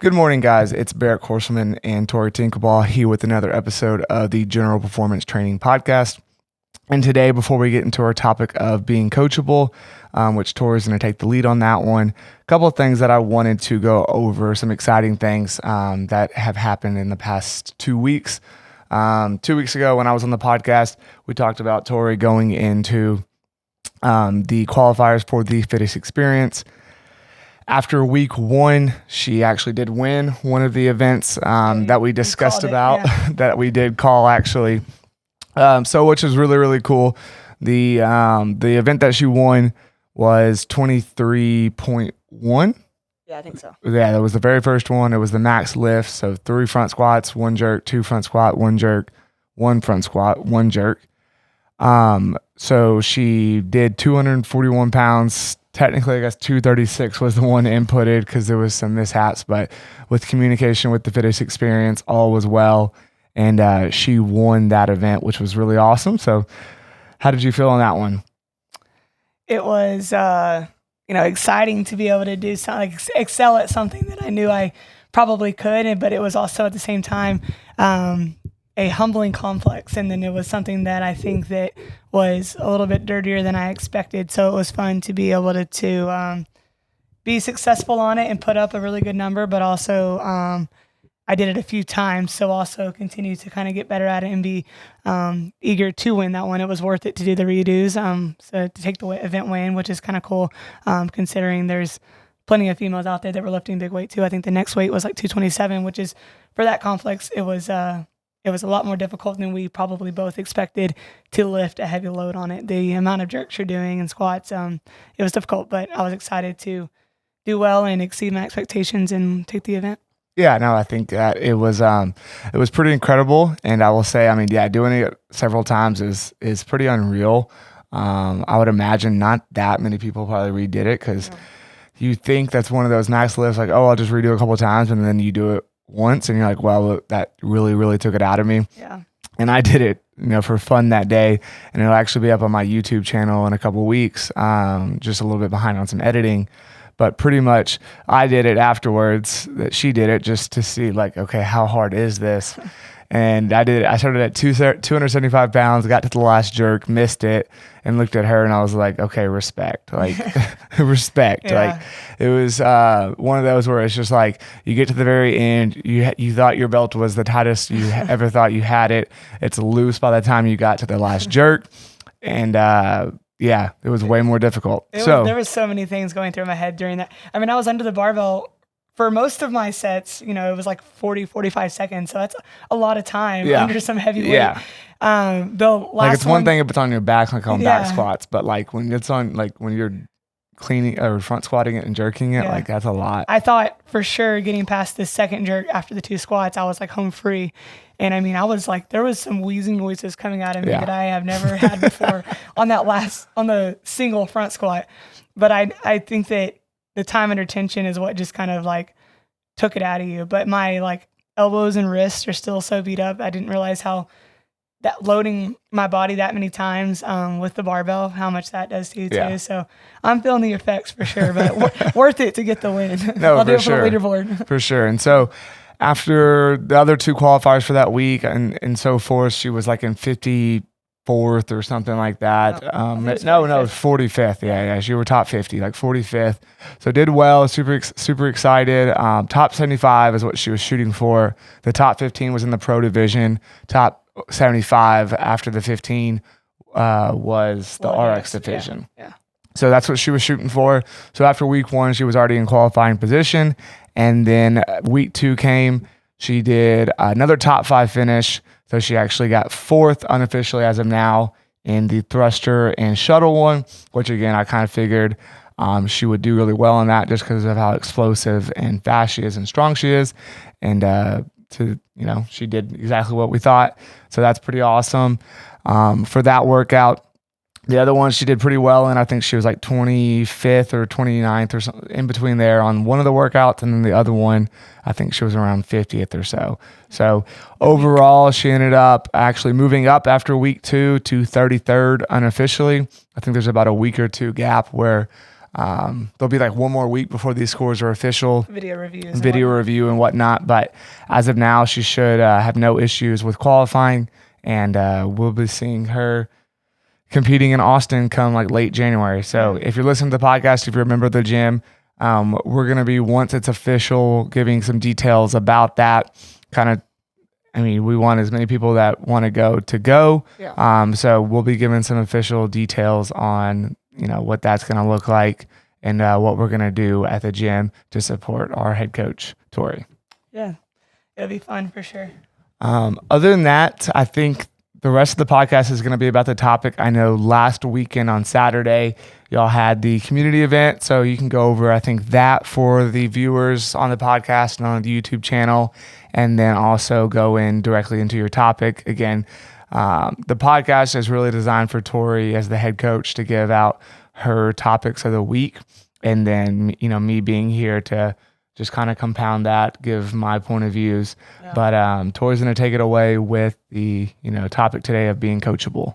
Good morning, guys. It's Barrett Horseman and Tori Tinkerball here with another episode of the General Performance Training Podcast. And today, before we get into our topic of being coachable, which Tori's going to take the lead on that one, a couple of things that I wanted to go over, some exciting things that have happened in the past 2 weeks. 2 weeks ago, when I was on the podcast, we talked about Tori going into the qualifiers for the Fittest Experience. After week 1, she actually did win one of the events that we discussed about, that we did call actually. So which is really, really cool. The event that she won was 23.1. Yeah, I think so. Yeah, that was the very first one. It was the max lift. So 3 front squats, 1 jerk, 2 front squat, 1 jerk, 1 front squat, 1 jerk. So she did 241 pounds. Technically, I guess 236 was the one inputted because there was some mishaps, but with communication with the Fittest Experience, all was well. And she won that event, which was really awesome. So how did you feel on that one? It was, exciting to be able to do something, like excel at something that I knew I probably could, but it was also at the same time a humbling complex. And then it was something that I think that was a little bit dirtier than I expected. So it was fun to be able to be successful on it and put up a really good number, but also I did it a few times. So also continue to kind of get better at it and be eager to win that one. It was worth it to do the redos. So to take the event win, which is kind of cool, considering there's plenty of females out there that were lifting big weight too. I think the next weight was like 227, which is for that complex. It was a lot more difficult than we probably both expected to lift a heavy load on it. The amount of jerks you're doing and squats, it was difficult, but I was excited to do well and exceed my expectations and take the event. Yeah, no, I think that it was pretty incredible. And I will say, doing it several times is pretty unreal. I would imagine not that many people probably redid it because you think that's one of those max lifts, like, oh, I'll just redo it a couple of times, and then you do it once and you're like, well, that really, really took it out of me. Yeah. And I did it, for fun that day, and it'll actually be up on my YouTube channel in a couple of weeks, just a little bit behind on some editing. But pretty much I did it afterwards that she did it just to see like, okay, how hard is this? And I did it. I started at 275 pounds, got to the last jerk, missed it, and looked at her and I was like, okay, respect, like respect. Yeah. Like it was one of those where it's just like you get to the very end, you thought your belt was the tightest you ever thought you had it. It's loose by the time you got to the last jerk. And yeah, it was way more difficult. There was so many things going through my head during that. I mean, I was under the barbell for most of my sets. It was like 40, 45 seconds. So that's a lot of time under some heavy weight. Yeah. The last like it's one thing if it's on your back, like on back squats, but like when it's on, like when you're cleaning or front squatting it and jerking it, like that's a lot. I thought for sure getting past the second jerk after the 2 squats, I was like home free. And I mean, I was like, there was some wheezing noises coming out of me that I have never had before on the single front squat. But I think that the time under tension is what just kind of like took it out of you. But my like elbows and wrists are still so beat up. I didn't realize how that loading my body that many times with the barbell, how much that does to you too. So I'm feeling the effects for sure, but worth it to get the win. No, I'll do it sure. for the leaderboard. For sure. And so after the other 2 qualifiers for that week and so forth, she was like in 54th or something like that. It was 45th. Yeah. She were top 50, like 45th. So did well, super excited. Top 75 is what she was shooting for. The top 15 was in the pro division. Top 75 after the 15 was the RX division. Yeah. So that's what she was shooting for. So after week 1, she was already in qualifying position. And then week 2 came, she did another top 5 finish. So she actually got 4th unofficially as of now in the thruster and shuttle one, which again, I kind of figured she would do really well on that just because of how explosive and fast she is and strong she is. And she did exactly what we thought. So that's pretty awesome for that workout. The other one she did pretty well, and I think she was like 25th or 29th or something in between there on one of the workouts, and then the other one, I think she was around 50th or so. So overall, she ended up actually moving up after week 2 to 33rd unofficially. I think there's about a week or 2 gap where There'll be like one more week before these scores are official. Video review and whatnot. But as of now, she should have no issues with qualifying, and we'll be seeing her competing in Austin come like late January. So if you're listening to the podcast, if you're a member of the gym, we're going to be, once it's official, giving some details about that. We want as many people that want to go. Yeah. So we'll be giving some official details on, what that's going to look like and what we're going to do at the gym to support our head coach, Tori. Yeah, it'll be fun for sure. Other than that, I think the rest of the podcast is going to be about the topic. I know last weekend on Saturday, y'all had the community event, so you can go over, I think, that for the viewers on the podcast and on the YouTube channel, and then also go in directly into your topic. Again, the podcast is really designed for Tori as the head coach to give out her topics of the week, and then, me being here to just kind of compound that, give my point of views. Yeah. But Tori's going to take it away with the, topic today of being coachable.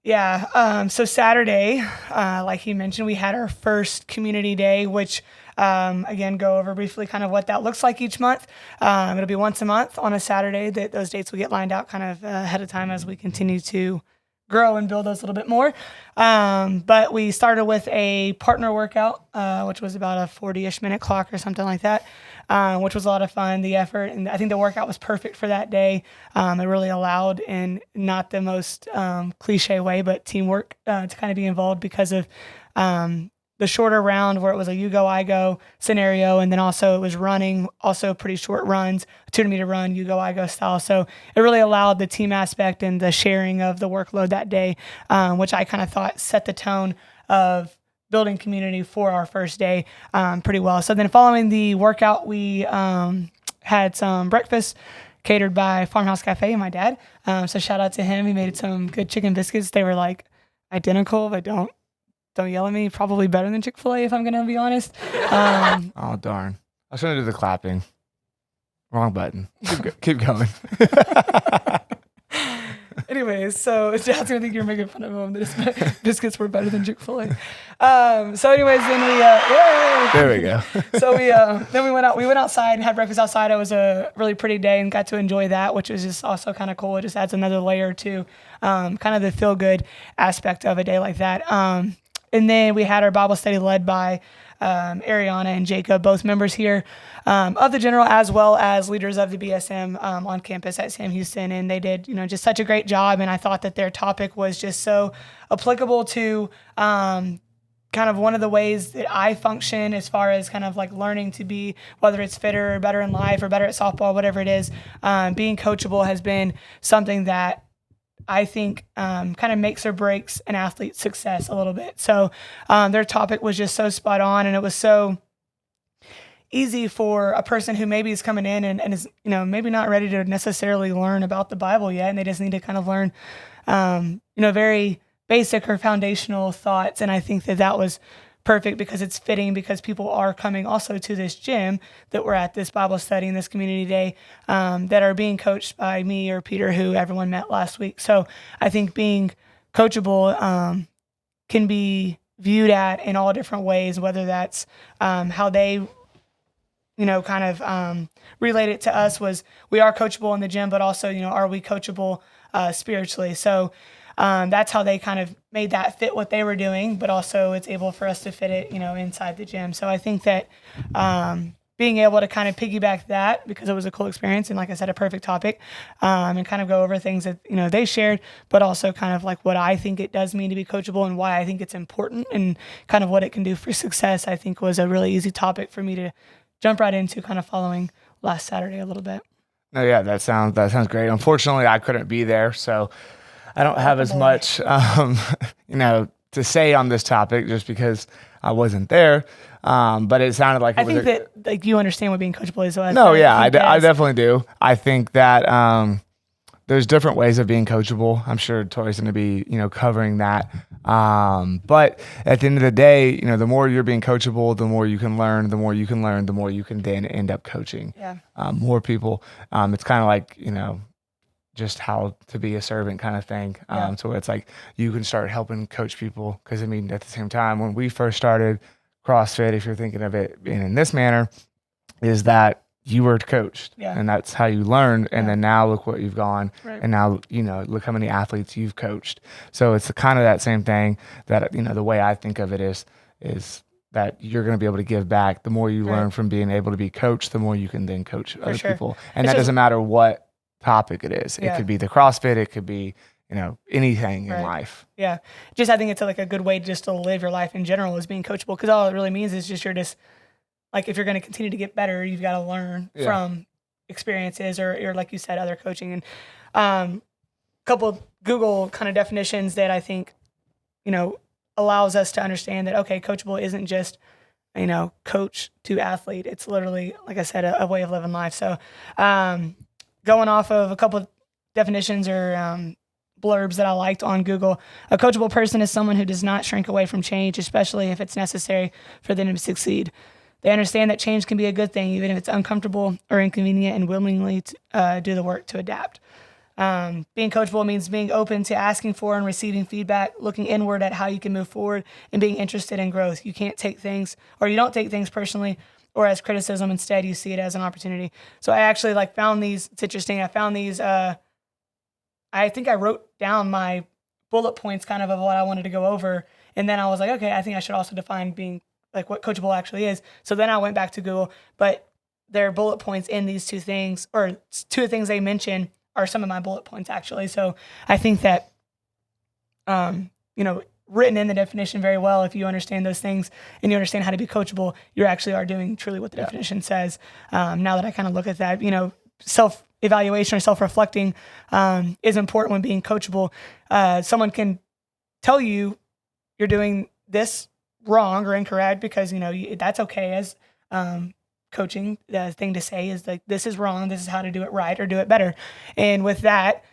Yeah. So Saturday, like he mentioned, we had our first community day, which, again, go over briefly kind of what that looks like each month. It'll be once a month on a Saturday. Those dates will get lined out kind of ahead of time as we continue to grow and build those a little bit more. But we started with a partner workout, which was about a 40-ish minute clock or something like that, which was a lot of fun, the effort. And I think the workout was perfect for that day. It really allowed, in not the most cliche way, but teamwork to kind of be involved because of the shorter round where it was a you go, I go scenario. And then also it was running, also pretty short runs, a 200-meter run, you go, I go style. So it really allowed the team aspect and the sharing of the workload that day, which I kind of thought set the tone of building community for our first day pretty well. So then following the workout, we had some breakfast catered by Farmhouse Cafe and my dad. So shout out to him. He made some good chicken biscuits. They were like identical, but don't yell at me. Probably better than Chick-fil-A if I'm going to be honest. Oh, darn. I was trying to do the clapping. Wrong button. Keep going. Anyways, so Dad's going to think you're making fun of him. The biscuits were better than Chick-fil-A. So anyways, then we, there we go. So then we went outside and had breakfast outside. It was a really pretty day and got to enjoy that, which was just also kind of cool. It just adds another layer to kind of the feel good aspect of a day like that. And then we had our Bible study led by Ariana and Jacob, both members here of the General, as well as leaders of the BSM on campus at Sam Houston. And they did, just such a great job. And I thought that their topic was just so applicable to kind of one of the ways that I function as far as kind of like learning to be, whether it's fitter or better in life or better at softball, whatever it is. Being coachable has been something that I think kind of makes or breaks an athlete's success a little bit. So their topic was just so spot on, and it was so easy for a person who maybe is coming in and is, maybe not ready to necessarily learn about the Bible yet, and they just need to kind of learn, very basic or foundational thoughts. And I think that was perfect because it's fitting, because people are coming also to this gym that we're at, this Bible study and this community day, that are being coached by me or Peter, who everyone met last week. So I think being coachable can be viewed at in all different ways, whether that's how they, kind of relate it to us was we are coachable in the gym, but also, are we coachable spiritually? So that's how they kind of made that fit what they were doing, but also it's able for us to fit it, inside the gym. So I think that being able to kind of piggyback that, because it was a cool experience and, like I said, a perfect topic, and kind of go over things that, they shared, but also kind of like what I think it does mean to be coachable and why I think it's important and kind of what it can do for success, I think was a really easy topic for me to jump right into, kind of following last Saturday a little bit. No, yeah, that sounds great. Unfortunately, I couldn't be there, so I don't have as much, to say on this topic just because I wasn't there. But it sounded like I think that you understand what being coachable is. So no, yeah, I definitely do. I think that there's different ways of being coachable. I'm sure Tori's going to be, covering that. But at the end of the day, the more you're being coachable, the more you can learn, the more you can then end up coaching more people. It's kind of like, just how to be a servant kind of thing. So it's like you can start helping coach people. Because I mean, at the same time, when we first started CrossFit, if you're thinking of it in this manner, is that you were coached and that's how you learned. And then now look what you've gone. Right. And now, look how many athletes you've coached. So it's kind of that same thing that, the way I think of it is that you're going to be able to give back. The more you learn from being able to be coached, the more you can then coach other people. And that doesn't matter what topic it is. It could be the CrossFit. It could be, anything in life. Yeah. Just, I think it's like a good way just to live your life in general is being coachable. Cause all it really means is just, you're just like, if you're going to continue to get better, you've got to learn from experiences or like you said, other coaching. And couple Google kind of definitions that I think, allows us to understand that, okay, coachable isn't just, coach to athlete. It's literally, like I said, a way of living life. So going off of a couple of definitions or blurbs that I liked on Google, a coachable person is someone who does not shrink away from change, especially if it's necessary for them to succeed. They understand that change can be a good thing, even if it's uncomfortable or inconvenient, and willingly do the work to adapt. Being coachable means being open to asking for and receiving feedback, looking inward at how you can move forward, and being interested in growth. You don't take things personally or as criticism. Instead, you see it as an opportunity. So I actually found these. It's interesting. I found these. I think I wrote down my bullet points kind of what I wanted to go over. And then I was like, okay, I think I should also define being what coachable actually is. So then I went back to Google, but their bullet points in these two things, or two things they mention, are some of my bullet points actually. So I think that, written in the definition very well, if you understand those things and you understand how to be coachable, you actually are doing truly what the definition says. Now that I kind of look at that, self-evaluation or self-reflecting is important when being coachable. Someone can tell you you're doing this wrong or incorrect because, that's okay as coaching. The thing to say is this is wrong. This is how to do it right or do it better. And with that,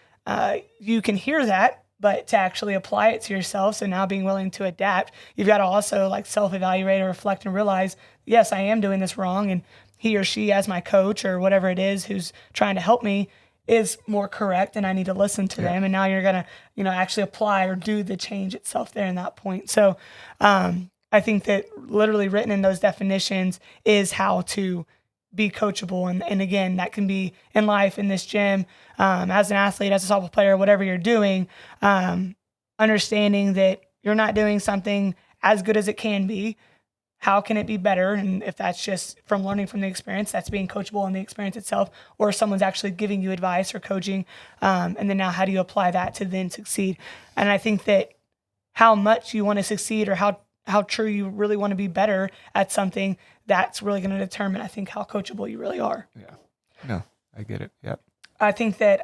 you can hear that, but to actually apply it to yourself. So now being willing to adapt, you've got to also self-evaluate or reflect and realize, yes, I am doing this wrong. And he or she as my coach or whatever it is who's trying to help me is more correct, and I need to listen to them. And now you're going to, actually apply or do the change itself there in that point. So I think that literally written in those definitions is how to be coachable. And again, that can be in life, in this gym, as an athlete, as a softball player, whatever you're doing, understanding that you're not doing something as good as it can be. How can it be better? And if that's just from learning from the experience, that's being coachable in the experience itself, or someone's actually giving you advice or coaching. And then now how do you apply that to then succeed? And I think that how much you want to succeed or how true you really want to be better at something, that's really going to determine, I think, how coachable you really are. Yeah. No, I get it. Yep. I think that,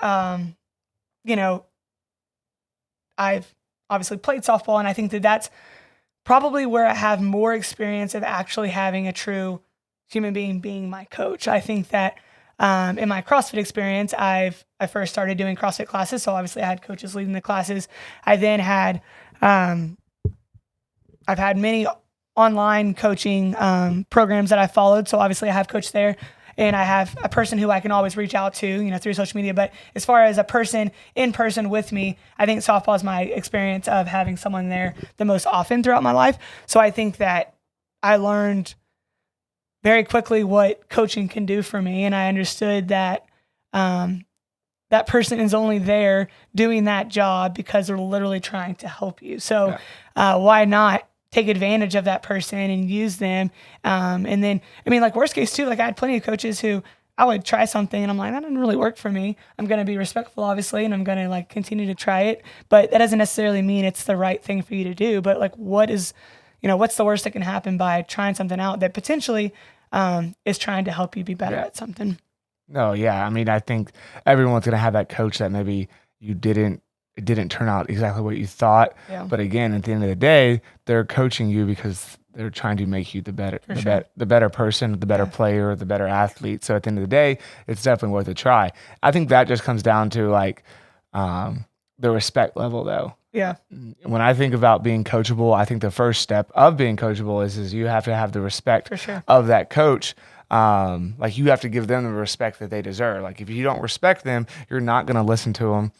I've obviously played softball, and I think that that's probably where I have more experience of actually having a true human being my coach. I think that in my CrossFit experience, I first started doing CrossFit classes. So obviously I had coaches leading the classes. I then had, I've had many online coaching programs that I followed. So obviously I have coached there, and I have a person who I can always reach out to, through social media. But as far as a person in person with me, I think softball is my experience of having someone there the most often throughout my life. So I think that I learned very quickly what coaching can do for me. And I understood that that person is only there doing that job because they're literally trying to help you. So why not take advantage of that person and use them? And then, worst case too, I had plenty of coaches who I would try something and I'm like, that didn't really work for me. I'm going to be respectful, obviously, and I'm going to continue to try it. But that doesn't necessarily mean it's the right thing for you to do. But what's the worst that can happen by trying something out that potentially is trying to help you be better at something? No, yeah. I think everyone's going to have that coach that maybe it didn't turn out exactly what you thought. Yeah. But again, at the end of the day, they're coaching you because they're trying to make you the better person, the better player, the better athlete. So at the end of the day, it's definitely worth a try. I think that just comes down to the respect level though. Yeah. When I think about being coachable, I think the first step of being coachable is you have to have the respect of that coach. like you have to give them the respect that they deserve. Like if you don't respect them, you're not going to listen to them.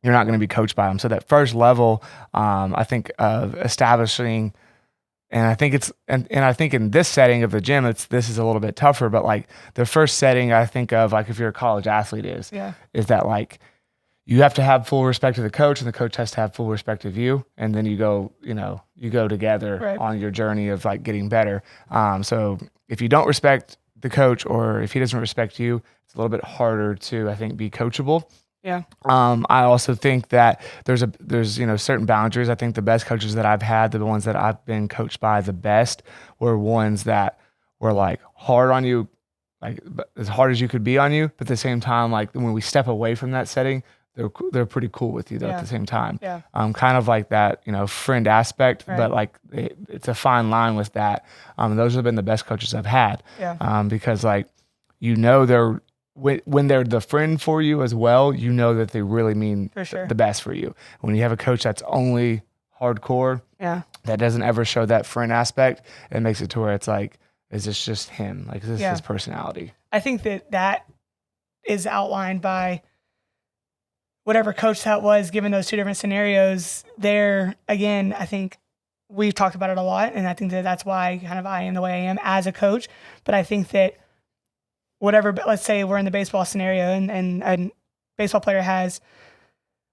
You're not going to be coached by them. So that first level, I think of establishing, and I think and I think in this setting of the gym, this is a little bit tougher, but like the first setting I think of, like if you're a college athlete is that like you have to have full respect of the coach and the coach has to have full respect of you. And then you go together on your journey of like getting better. So if you don't respect the coach or if he doesn't respect you, it's a little bit harder to, I think, be coachable. Yeah. I also think that there's certain boundaries. I think the best coaches that I've had, the ones that I've been coached by the best, were ones that were like hard on you, like as hard as you could be on you, but at the same time, like when we step away from that setting, they're pretty cool with you though at the same time. Yeah. Kind of like that, friend aspect, but like it's a fine line with that. Those have been the best coaches I've had. Yeah. Because like they're when they're the friend for you as well, that they really mean the best for you. When you have a coach that's only hardcore, that doesn't ever show that friend aspect, it makes it to where it's like, is this just him? Like, is this his personality? I think that is outlined by whatever coach that was, given those two different scenarios. There, again, I think we've talked about it a lot, and I think that's why kind of I am the way I am as a coach. But I think that whatever, let's say we're in the baseball scenario and a baseball player has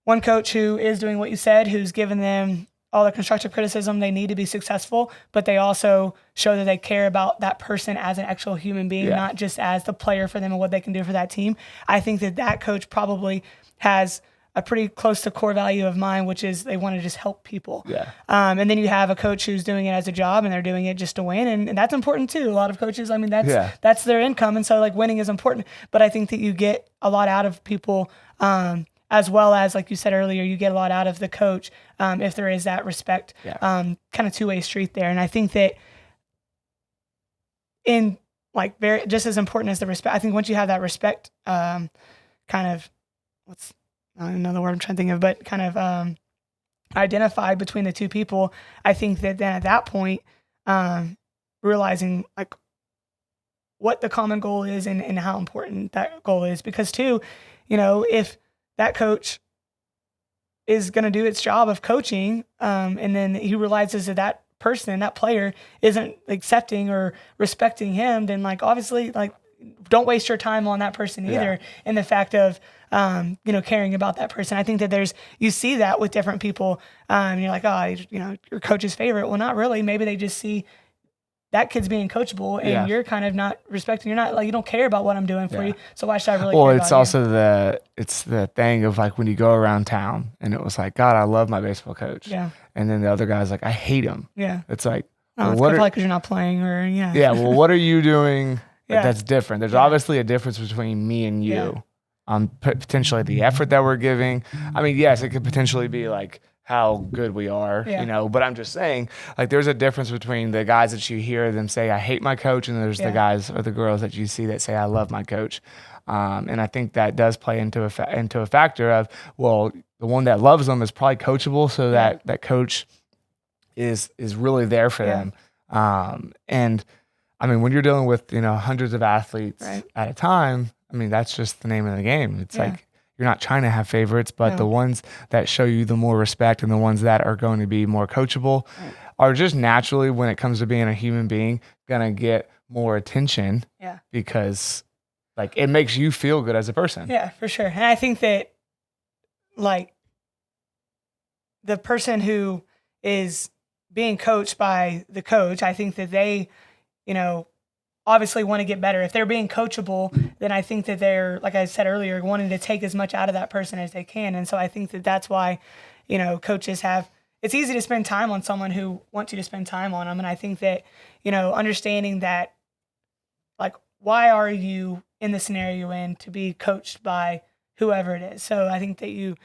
one coach who is doing what you said, who's given them all the constructive criticism they need to be successful, but they also show that they care about that person as an actual human being, not just as the player for them and what they can do for that team. I think that coach probably has a pretty close to core value of mine, which is they want to just help people. Yeah. And then you have a coach who's doing it as a job and they're doing it just to win. And that's important too. A lot of coaches, I mean, that's their income. And so like winning is important, but I think that you get a lot out of people, as well as, like you said earlier, you get a lot out of the coach, if there is that respect, kind of two-way street there. And I think that in like just as important as the respect, I think once you have that respect, kind of, I don't even know the word I'm trying to think of, but kind of identified between the two people, I think that then at that point, realizing like what the common goal is and how important that goal is. Because too, if that coach is going to do its job of coaching, and then he realizes that person, that player isn't accepting or respecting him, then like obviously like don't waste your time on that person either. And the fact of, caring about that person. I think that you see that with different people. And you're like, your coach's favorite. Well, not really. Maybe they just see that kid's being coachable and you're kind of not respecting. You're not like, you don't care about what I'm doing for you. So why should I really care about it's also it's the thing of like when you go around town and it was like, God, I love my baseball coach. Yeah. And then the other guy's like, I hate him. Yeah. It's like, it's probably because you're not playing or Yeah. Well, what are you doing that's different? There's obviously a difference between me and you. Potentially the effort that we're giving. I mean, yes, it could potentially be like how good we are, but I'm just saying like there's a difference between the guys that you hear them say, I hate my coach. And there's the guys or the girls that you see that say, I love my coach. And I think that does play into a factor of, well, the one that loves them is probably coachable. So that coach is really there for them. And I mean, when you're dealing with, hundreds of athletes at a time, I mean, that's just the name of the game. It's like, you're not trying to have favorites, but the ones that show you the more respect and the ones that are going to be more coachable are just naturally, when it comes to being a human being, going to get more attention because like it makes you feel good as a person. Yeah, for sure. And I think that like the person who is being coached by the coach, I think that they, obviously want to get better. If they're being coachable, then I think that they're, like I said earlier, wanting to take as much out of that person as they can. And so I think that that's why, coaches it's easy to spend time on someone who wants you to spend time on them. And I think that, understanding that, like, why are you in the scenario you're in to be coached by whoever it is? So I think that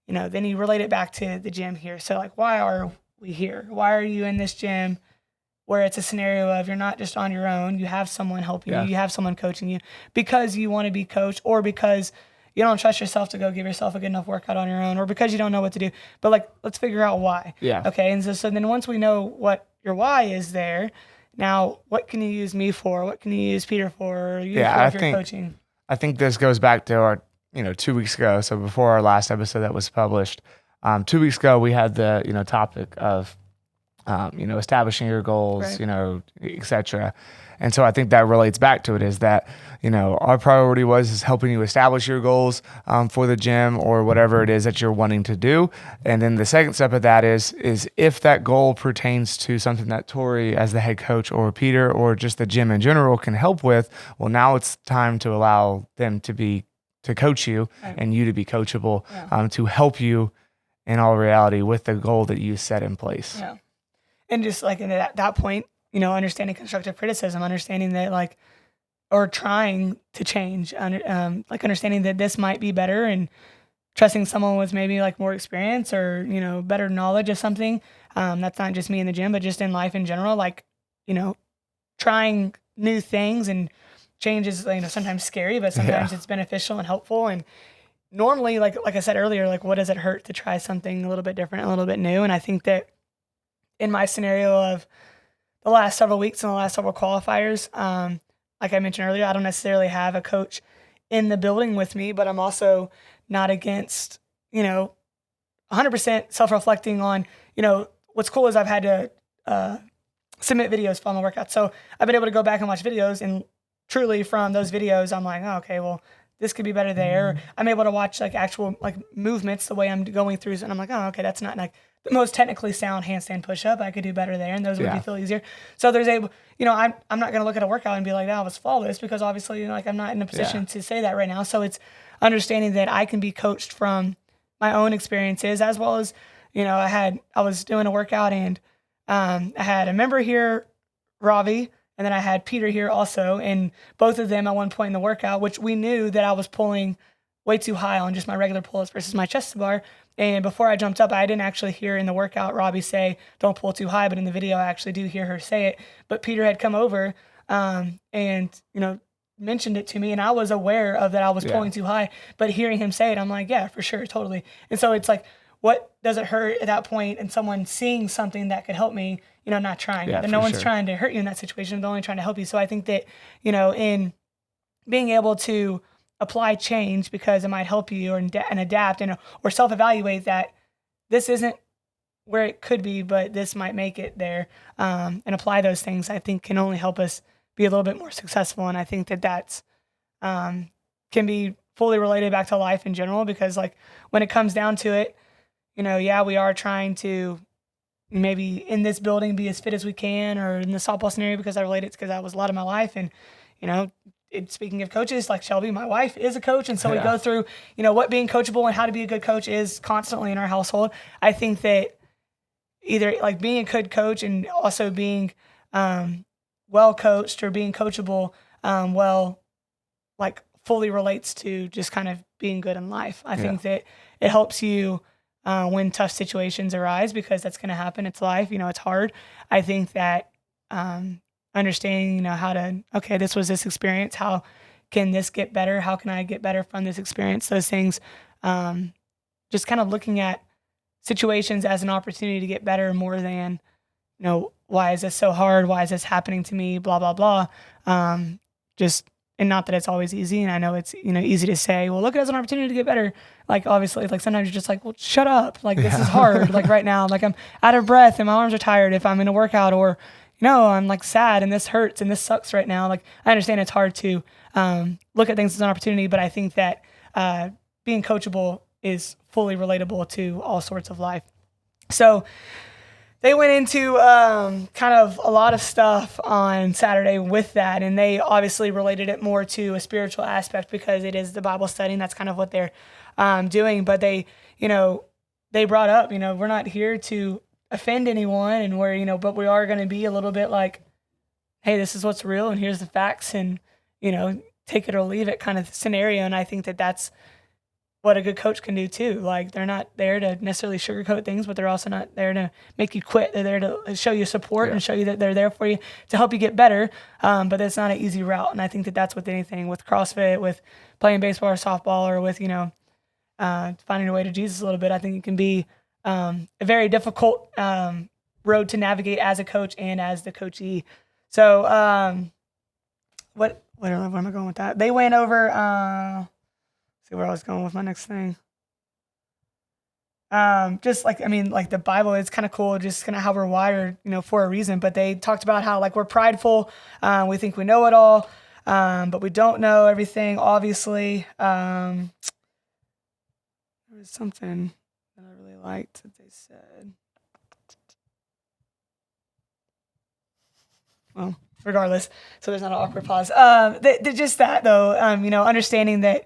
then you relate it back to the gym here. So like, why are we here? Why are you in this gym? Where it's a scenario of you're not just on your own, you have someone helping you, you have someone coaching you because you want to be coached or because you don't trust yourself to go give yourself a good enough workout on your own or because you don't know what to do. But like, let's figure out why. Yeah. Okay. And so then once we know what your why is there, Now, what can you use me for? What can you use Peter for? Or you Yeah, for I if you're think coaching? I think this goes back to our 2 weeks ago. So before our last episode that was published, 2 weeks ago we had the topic of establishing your goals, Right. et cetera. And so I think that relates back to it is that, our priority is helping you establish your goals for the gym or whatever it is that you're wanting to do. And then the second step of that is if that goal pertains to something that Tori as the head coach or Peter or just the gym in general can help with, well, now it's time to allow them to coach you Right. and you to be coachable Yeah. to help you in all reality with the goal that you set in place. Yeah. And just like at that point, understanding constructive criticism, understanding that or trying to change, like understanding that this might be better and trusting someone with maybe like more experience or, better knowledge of something. That's not just me in the gym, but just in life in general, like, you know, trying new things and change is, sometimes scary, but sometimes Yeah. it's beneficial and helpful. And normally, like I said earlier, like what does it hurt to try something a little bit different, a little bit new? And I think that in my scenario of the last several weeks and the last several qualifiers, like I mentioned earlier, I don't necessarily have a coach in the building with me, but I'm also not against, 100% self-reflecting on, what's cool is I've had to submit videos for my workout. So I've been able to go back and watch videos, and truly from those videos, I'm like, oh, okay, well, this could be better there. I'm able to watch like actual like movements the way I'm going through, and I'm like, oh, okay, that's not like the most technically sound handstand push-up. I could do better there, and those would be feel easier. So there's I'm not gonna look at a workout and be like, that was flawless, because obviously, like I'm not in a position to say that right now. So it's understanding that I can be coached from my own experiences, as well as, I was doing a workout, and I had a member here, Ravi, and then I had Peter here also, and both of them at one point in the workout, which we knew that I was pulling way too high on just my regular pulls versus my chest to bar. And before I jumped up, I didn't actually hear in the workout Robbie say, "Don't pull too high," but in the video, I actually do hear her say it. But Peter had come over and mentioned it to me, and I was aware of that I was pulling too high. But hearing him say it, I'm like, yeah, for sure, totally. And so it's like, what does it hurt at that point? And someone seeing something that could help me, not trying. Yeah, No one's trying to hurt you in that situation. They're only trying to help you. So I think that, in being able to apply change because it might help you and adapt or self-evaluate that this isn't where it could be, but this might make it there, and apply those things, I think can only help us be a little bit more successful. And I think that that's can be fully related back to life in general, because like when it comes down to it, yeah, we are trying to maybe in this building be as fit as we can, or in the softball scenario, because I relate it because that was a lot of my life. And, speaking of coaches, like Shelby, my wife is a coach. And so we go through, what being coachable and how to be a good coach is constantly in our household. I think that either like being a good coach and also being well coached or being coachable, like fully relates to just kind of being good in life. I think that it helps you when tough situations arise, because that's going to happen. It's life, it's hard. I think that understanding, how to, okay, this was this experience. How can this get better? How can I get better from this experience? Those things, just kind of looking at situations as an opportunity to get better more than, why is this so hard? Why is this happening to me? Blah, blah, blah. Just, and not that it's always easy. And I know it's, easy to say, well, look at it as an opportunity to get better. Like, obviously, like sometimes you're just like, well, shut up. Like, this is hard. Like right now, like I'm out of breath and my arms are tired if I'm in a workout, or, I'm like sad and this hurts and this sucks right now. Like, I understand it's hard to look at things as an opportunity, but I think that being coachable is fully relatable to all sorts of life. So they went into kind of a lot of stuff on Saturday with that, and they obviously related it more to a spiritual aspect because it is the Bible study, and that's kind of what they're doing. But they, they brought up, we're not here to offend anyone, and we're, but we are going to be a little bit like, hey, this is what's real, and here's the facts, and, take it or leave it kind of scenario. And I think that that's what a good coach can do too. Like, they're not there to necessarily sugarcoat things, but they're also not there to make you quit. They're there to show you support and show you that they're there for you to help you get better. But it's not an easy route. And I think that that's with anything, with CrossFit, with playing baseball or softball, or with, finding your way to Jesus a little bit. I think it can be a very difficult road to navigate as a coach and as the coachee. So where am I going with that? They went over. See where I was going with my next thing. Just like the Bible is kind of cool, just kind of how we're wired, for a reason. But they talked about how like we're prideful, we think we know it all, but we don't know everything. Obviously, there was something that I really liked that they said. Well, regardless, so there's not an awkward pause. Just that though, understanding that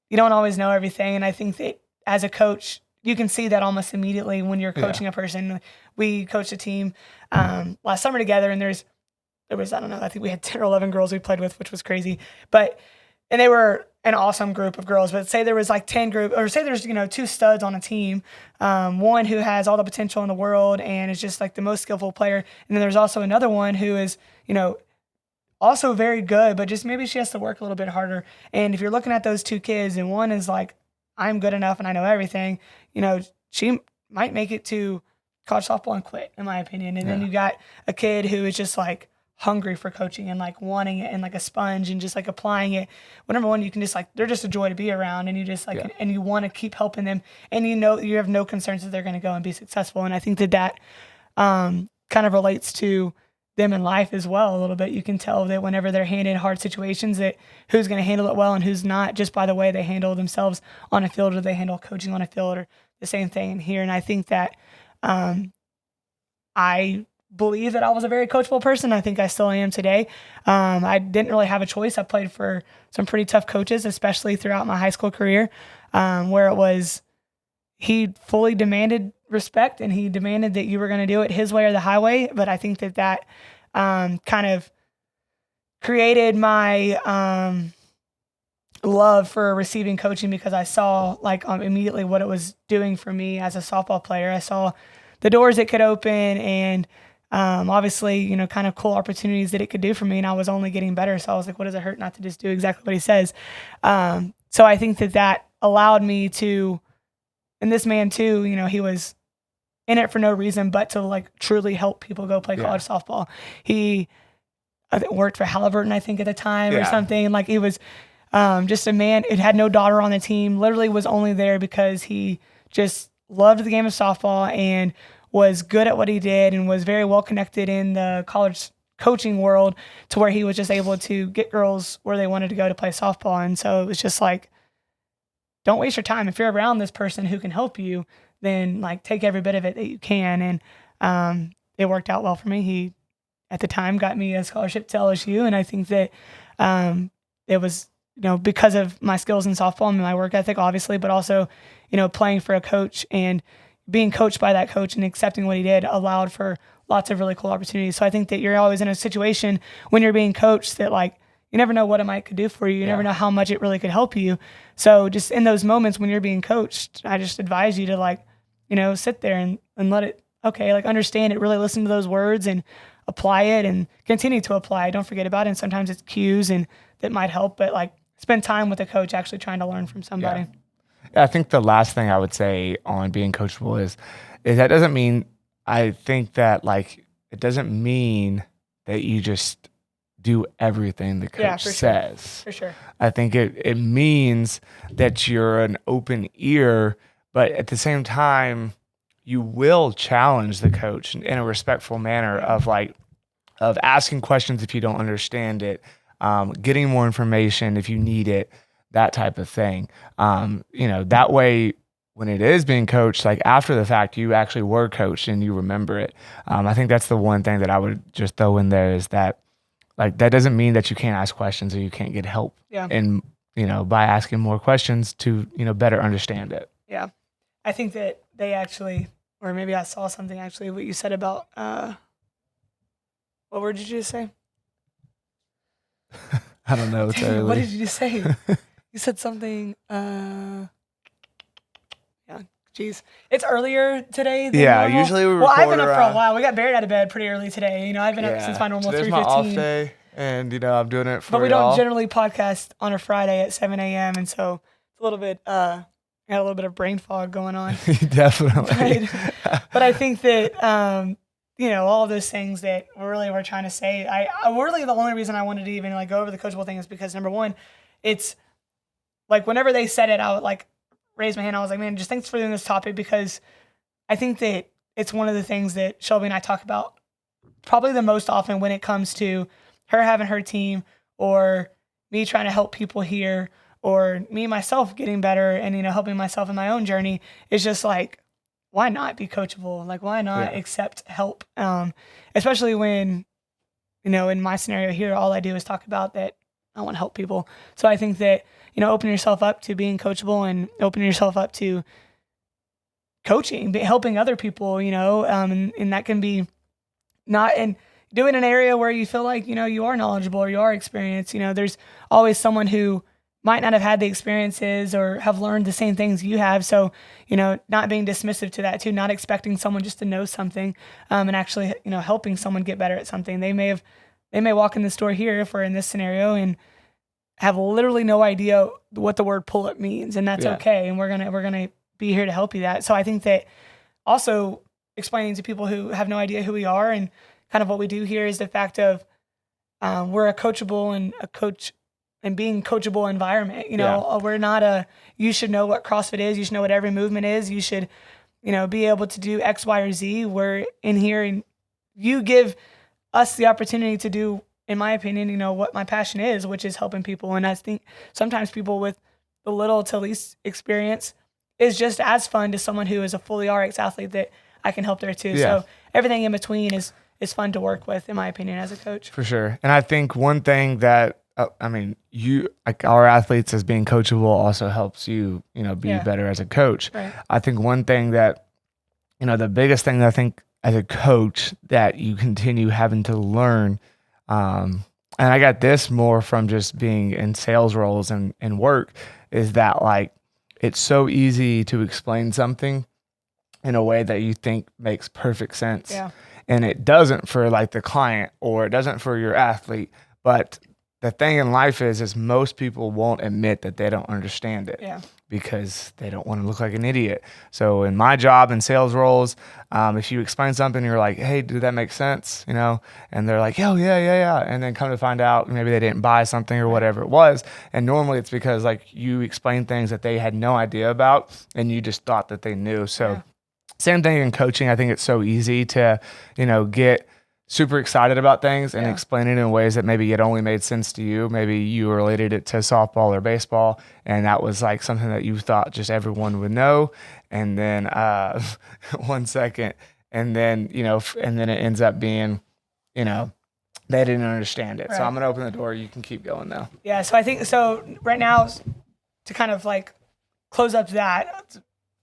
you don't always know everything, and I think that as a coach, you can see that almost immediately when you're coaching a person. We coached a team last summer together, and there was, I don't know, I think we had 10 or 11 girls we played with, which was crazy. And they were an awesome group of girls. But say there was like 10 group, or say there's, 2 studs on a team, one who has all the potential in the world and is just like the most skillful player. And then there's also another one who is, also very good, but just maybe she has to work a little bit harder. And if you're looking at those 2 kids and one is like, I'm good enough and I know everything, she might make it to college softball and quit, in my opinion. And then you got a kid who is just like hungry for coaching and like wanting it and like a sponge and just like applying it. Well, number one, you can just like, they're just a joy to be around, and you just like, and you want to keep helping them, and you have no concerns that they're going to go and be successful. And I think that kind of relates to them in life as well a little bit. You can tell that whenever they're handed hard situations, that who's going to handle it well and who's not, just by the way they handle themselves on a field, or they handle coaching on a field, or the same thing here. And I think that I believe that I was a very coachable person. I think I still am today. I didn't really have a choice. I played for some pretty tough coaches, especially throughout my high school career, where it was, he fully demanded respect, and he demanded that you were going to do it his way or the highway. But I think that kind of created my love for receiving coaching, because I saw like immediately what it was doing for me as a softball player. I saw the doors it could open, and obviously, kind of cool opportunities that it could do for me. And I was only getting better. So I was like, what does it hurt not to just do exactly what he says? So I think that allowed me to, and this man too, he was in it for no reason but to like truly help people go play college softball. He worked for Halliburton, I think, at the time or something. Like, he was just a man. It had no daughter on the team. Literally was only there because he just loved the game of softball and was good at what he did, and was very well connected in the college coaching world, to where he was just able to get girls where they wanted to go to play softball. And so it was just like, don't waste your time. If you're around this person who can help you, then like take every bit of it that you can. And it worked out well for me. He, at the time, got me a scholarship to LSU. And I think that it was, because of my skills in softball and my work ethic, obviously, but also, playing for a coach and being coached by that coach and accepting what he did allowed for lots of really cool opportunities. So I think that you're always in a situation when you're being coached that like, you never know what it might could do for you. You never know how much it really could help you. So just in those moments when you're being coached, I just advise you to like, sit there and let it, like understand it, really listen to those words and apply it and continue to apply it. Don't forget about it. And sometimes it's cues and that might help, but like spend time with a coach actually trying to learn from somebody. I think the last thing I would say on being coachable is that doesn't mean, I think that like, it doesn't mean that you just do everything the coach says. For sure. I think it means that you're an open ear, but at the same time, you will challenge the coach in a respectful manner of asking questions if you don't understand it, getting more information if you need it, that type of thing. That way, when it is being coached, like after the fact, you actually were coached and you remember it. I think that's the one thing that I would just throw in there, is that like, that doesn't mean that you can't ask questions or you can't get help. And, by asking more questions to, better understand it. Yeah. I think that they actually, or maybe I saw something actually, what you said about, what word did you just say? I don't know. It's early. What did you just say? You said something, geez. It's earlier today than normal. Usually we record. Well, I've been up for a while. We got buried out of bed pretty early today. I've been up since my normal 3:15. Today's my off day, and I'm doing it for But we y'all. don't generally podcast on a Friday at 7 a.m. And so it's a little bit, I got a little bit of brain fog going on. Definitely. But I think that, all of those things that we're trying to say. I really, the only reason I wanted to even like go over the coachable thing is because number one, it's like whenever they said it, I would like raise my hand. I was like, man, just thanks for doing this topic, because I think that it's one of the things that Shelby and I talk about probably the most often when it comes to her having her team, or me trying to help people here, or me myself getting better and, helping myself in my own journey. Is just like, why not be coachable? Like, why not accept help? Especially when, in my scenario here, all I do is talk about that I want to help people. So I think that, opening yourself up to being coachable and opening yourself up to coaching, helping other people, and that can be not in doing an area where you feel like, you are knowledgeable or you are experienced. There's always someone who might not have had the experiences or have learned the same things you have. So, not being dismissive to that too, not expecting someone just to know something, and actually, helping someone get better at something. They may walk in the store here, if we're in this scenario, and have literally no idea what the word pull up means. And that's okay. And we're going to be here to help you that. So I think that also explaining to people who have no idea who we are and kind of what we do here is the fact of, we're a coachable and a coach and being coachable environment. We're not you should know what CrossFit is. You should know what every movement is. You should, be able to do X, Y, or Z. We're in here and you give us the opportunity to do, in my opinion, what my passion is, which is helping people. And I think sometimes people with the little to least experience is just as fun to someone who is a fully RX athlete that I can help there too. Yeah. So everything in between is fun to work with, in my opinion, as a coach. For sure. And I think one thing that, like our athletes as being coachable also helps you, be better as a coach. Right. I think one thing that, the biggest thing that I think as a coach that you continue having to learn, and I got this more from just being in sales roles and work, is that like, it's so easy to explain something in a way that you think makes perfect sense. Yeah. And it doesn't for like the client, or it doesn't for your athlete. But the thing in life is most people won't admit that they don't understand it. Yeah. Because they don't want to look like an idiot. So in my job in sales roles, if you explain something, you're like, hey, did that make sense? And they're like, oh, yeah. And then come to find out, maybe they didn't buy something or whatever it was. And normally it's because like you explain things that they had no idea about and you just thought that they knew. So same thing in coaching. I think it's so easy to, get super excited about things and explain it in ways that maybe it only made sense to you. Maybe you related it to softball or baseball, and that was like something that you thought just everyone would know. And then 1 second, and then, and then it ends up being, they didn't understand it. Right. So I'm going to open the door. You can keep going now. Yeah. So I think, right now, to kind of like close up that,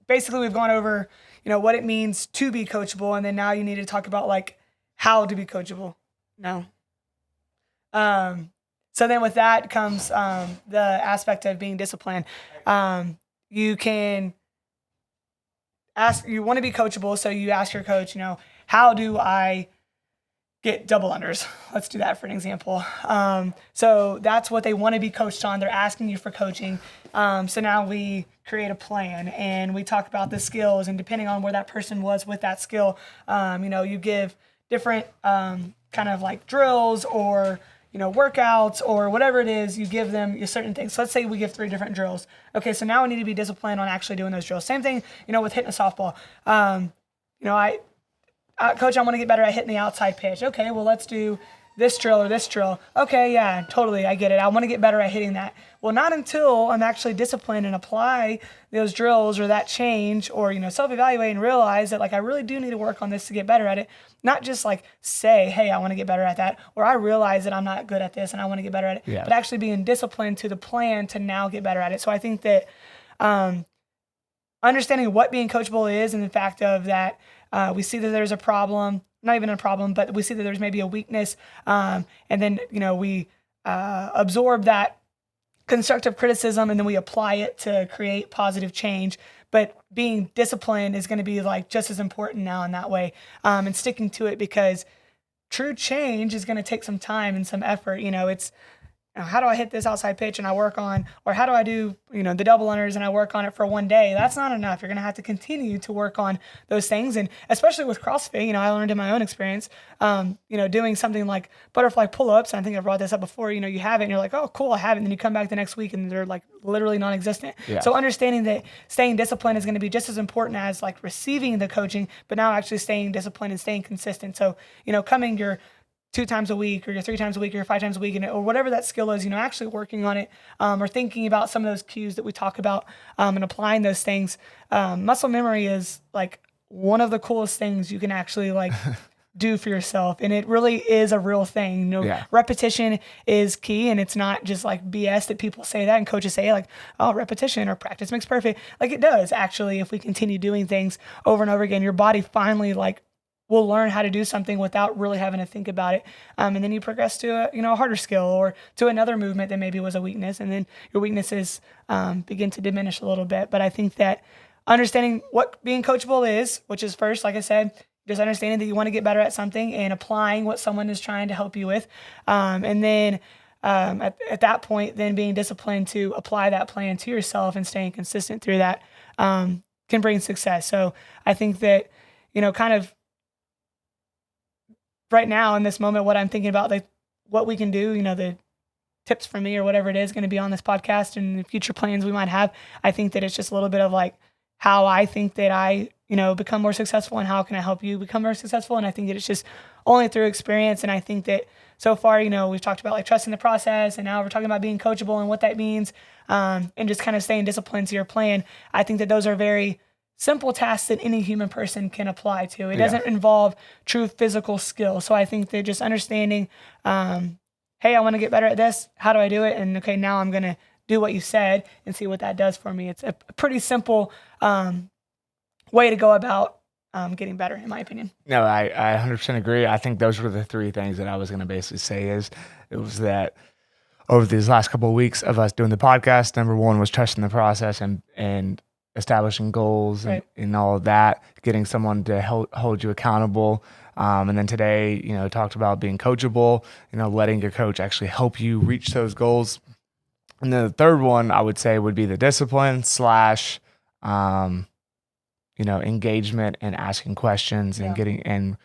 basically we've gone over, what it means to be coachable. And then now you need to talk about like how to be coachable. No. So then with that comes the aspect of being disciplined. You can you want to be coachable, so you ask your coach, how do I get double unders? Let's do that for an example. So that's what they want to be coached on. They're asking you for coaching. So now we create a plan and we talk about the skills, and depending on where that person was with that skill, you give different kind of like drills or workouts or whatever it is. You give them certain things. So let's say we give 3 different drills. Okay, so now we need to be disciplined on actually doing those drills. Same thing, with hitting a softball. Coach, I want to get better at hitting the outside pitch. Okay, well, let's do this drill or this drill. Okay, yeah, totally, I get it. I want to get better at hitting that. Well, not until I'm actually disciplined and apply those drills or that change, or self-evaluate and realize that like I really do need to work on this to get better at it. Not just like say, hey, I want to get better at that, or I realize that I'm not good at this and I want to get better at it, but actually being disciplined to the plan to now get better at it. So I think that understanding what being coachable is, and the fact of that we see that there's a problem, not even a problem, but we see that there's maybe a weakness, and then we absorb that constructive criticism and then we apply it to create positive change. But being disciplined is going to be like just as important now in that way, and sticking to it, because true change is going to take some time and some effort. It's how do I hit this outside pitch and I work on, or how do I do, the double unders and I work on it for one day? That's not enough. You're going to have to continue to work on those things. And especially with CrossFit, I learned in my own experience, doing something like butterfly pull-ups. And I think I brought this up before, you have it and you're like, oh, cool, I have it. And then you come back the next week and they're like literally non-existent. Yeah. So understanding that staying disciplined is going to be just as important as like receiving the coaching, but now actually staying disciplined and staying consistent. So, coming your 2 times a week or your 3 times a week or your 5 times a week, or whatever that skill is, actually working on it, or thinking about some of those cues that we talk about, and applying those things. Muscle memory is like one of the coolest things you can actually like do for yourself. And it really is a real thing. Repetition is key, and it's not just like BS that people say that and coaches say like, oh, repetition or practice makes perfect. Like it does actually. If we continue doing things over and over again, your body finally like will learn how to do something without really having to think about it. And then you progress to a harder skill or to another movement that maybe was a weakness. And then your weaknesses begin to diminish a little bit. But I think that understanding what being coachable is, which is first, like I said, just understanding that you want to get better at something and applying what someone is trying to help you with. And then at that point, then being disciplined to apply that plan to yourself and staying consistent through that can bring success. So I think that, kind of, right now in this moment, what I'm thinking about, like what we can do, the tips for me or whatever it is going to be on this podcast and the future plans we might have. I think that it's just a little bit of like how I think that I, become more successful and how can I help you become more successful. And I think that it's just only through experience. And I think that so far, we've talked about like trusting the process, and now we're talking about being coachable and what that means, and just kind of staying disciplined to your plan. I think that those are very simple tasks that any human person can apply to. It doesn't involve true physical skill. So I think that just understanding, hey, I want to get better at this. How do I do it? And okay, now I'm going to do what you said and see what that does for me. It's a pretty simple way to go about getting better, in my opinion. No, I 100% agree. I think those were the 3 things that I was going to basically say it was that over these last couple of weeks of us doing the podcast, number 1 was trusting the process and establishing goals and all of that, getting someone to hold you accountable. And then today, talked about being coachable, letting your coach actually help you reach those goals. And then the third one I would say would be the discipline / engagement and asking questions and getting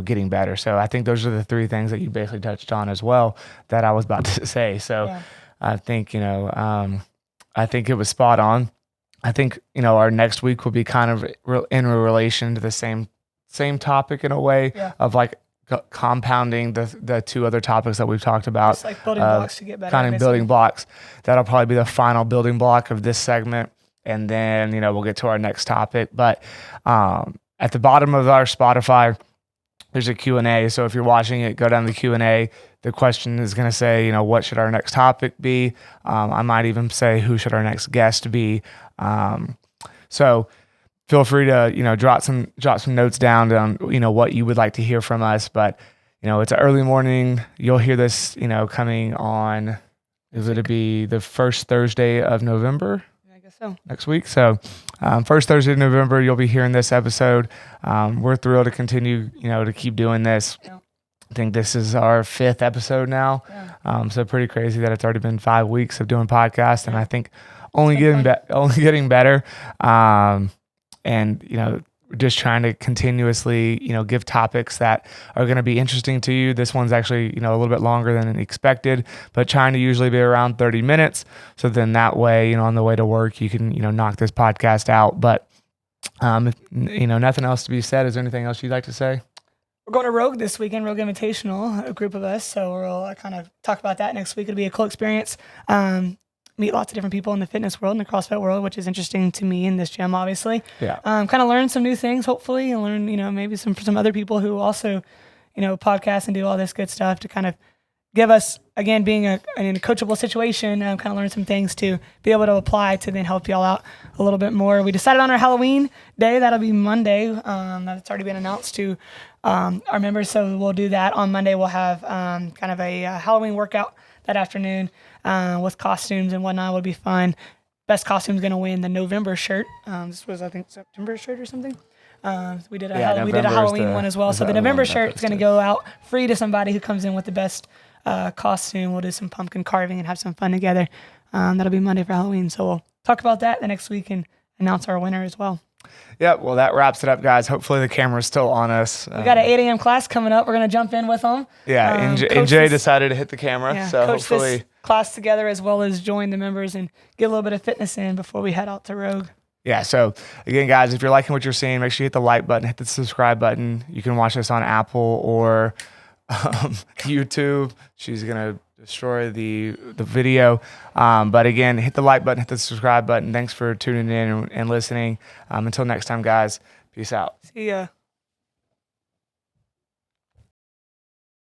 getting better. So I think those are the 3 things that you basically touched on as well that I was about to say. So I think, I think it was spot on. I think, our next week will be kind of in relation to the same topic in a way of like compounding the 2 other topics that we've talked about. Just like building blocks to get better. Kind of building blocks. That'll probably be the final building block of this segment. And then, we'll get to our next topic. But at the bottom of our Spotify, there's a Q&A. So if you're watching it, go down to the Q&A. The question is going to say, what should our next topic be? I might even say, who should our next guest be? So feel free to, jot some notes down on, what you would like to hear from us. But, it's an early morning. You'll hear this, coming on, is it to be the first Thursday of November? I guess so. Next week. So first Thursday of November, you'll be hearing this episode. We're thrilled to continue, to keep doing this. Yeah. I think this is our 5th episode now. Yeah. So pretty crazy that it's already been 5 weeks of doing podcasts. And I think only getting better. And, just trying to continuously, give topics that are going to be interesting to you. This one's actually, a little bit longer than expected, but trying to usually be around 30 minutes. So then that way, on the way to work, you can, knock this podcast out. But, if, nothing else to be said. Is there anything else you'd like to say? We're going to Rogue this weekend, Rogue Invitational, a group of us. So we'll kind of talk about that next week. It'll be a cool experience. Meet lots of different people in the fitness world and the CrossFit world, which is interesting to me in this gym, obviously. Yeah. Kind of learn some new things, hopefully, and learn, maybe some other people who also, podcast and do all this good stuff to kind of give us, again, being in a coachable situation, kind of learn some things to be able to apply to then help y'all out a little bit more. We decided on our Halloween day. That'll be Monday. That's already been announced to our members. So we'll do that on Monday. We'll have kind of a Halloween workout that afternoon with costumes and whatnot. Would be fun. Best costume is going to win the November shirt. This was, I think, September shirt or something. We did a Halloween one as well. So the November shirt is going to go out free to somebody who comes in with the best costume. We'll do some pumpkin carving and have some fun together. That'll be Monday for Halloween. So we'll talk about that the next week and announce our winner as well. Yeah, well, that wraps it up, guys. Hopefully the camera's still on us. We got an 8 a.m. class coming up. We're going to jump in with them. Yeah, and Jay decided to hit the camera. So coach hopefully this class together as well as join the members and get a little bit of fitness in before we head out to Rogue. Yeah, so again, guys, if you're liking what you're seeing, make sure you hit the like button, hit the subscribe button. You can watch us on Apple or YouTube. She's going to destroy the video. But again, hit the like button, hit the subscribe button. Thanks for tuning in and listening. Until next time, guys, peace out. See ya.